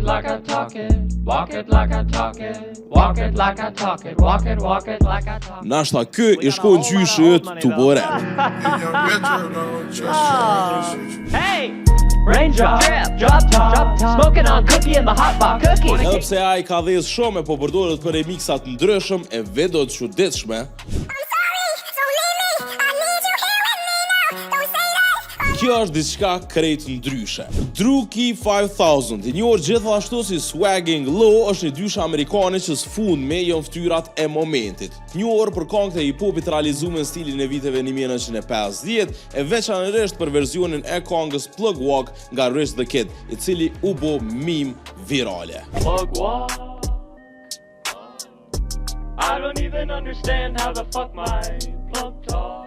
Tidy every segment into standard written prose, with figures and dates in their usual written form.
like I talk it. Walk it like I talk it. Walk it like I talk it. Walk it like I talk it. Nashta kë I shkon gjyshe të bore. Hey! Raindrop, drop top, smoking on cookie in the hot box. Cookie. Edhe pse ai ka dhëz shumë po përdoret për remixat ndryshëm e vetë të çuditshme. Kjo është diçka krejt ndryshe. Druki 5000, I njohur gjithashtu si Swagging Low, është një dyshe amerikane që s'fund me janë ftyrat e momentit. Njohur për këngët e hip-hopit realizuar në stilin e viteve 1950, e veçanërisht për versionin e këngës Plug Walk nga Rich the Kid, I cili u bë meme virale. Plug Walk. I don't even understand how the fuck my plug talk.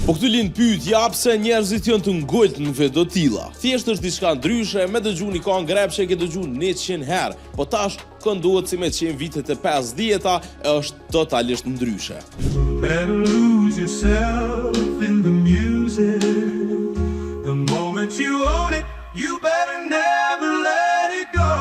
Po këtu lind pyetja pse njerëzit janë të ngulët në video tilla. Thjesht është diçka ndryshe, me dëgju një këngë rap që e ke dëgju 100 herë, po tash këndohet si me qenë vitet e 50-ta, është totalisht ndryshe. Better lose yourself in the music. The moment you own it, you better never let it go.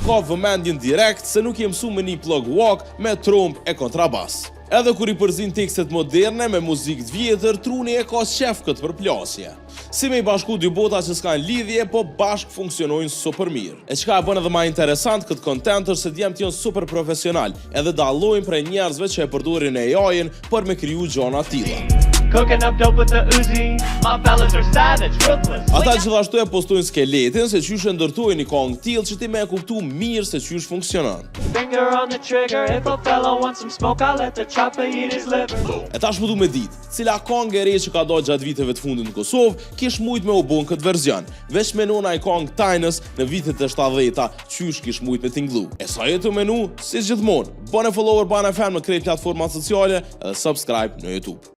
Ka vëmendjen direkt se nuk je mësuar me një plug walk me tromp e kontrabas. Edhe kur I përzin tekstet moderne me muzikë të vjetër, truni e ka qef këtë përplasje. Si me I bashku dy bota që s'kan lidhje, po bashk funksionojnë super mirë. E çka e bën edhe më interesant këtë content është se djemt janë super profesional, edhe dallojnë prej njerëzve që e përdorin AI-n për me kriju gjona tilla. Cooking up dope with the Uzi. My fellas are savage, ruthless. Ata gjithashtu e postojnë skeletin se qysh e ndërtojnë një këngë tillë që ti me e kuptu mirë se qysh funksionon. Finger on the trigger. If a fella wants some smoke, I'll let the chopper eat his liver. E tash më du me ditë, cila këngë e re që ka dalë gjatë viteve të fundit në Kosovë, kish mujt me u bën këtë verzion. Veç menon ai këngë Tinus në vitet e 70-ta, qysh kish mujt me tinglu. E sa jetu menu, si gjithmonë, bëne follower, bëne fan në krejt platforma sociale edhe subscribe në YouTube.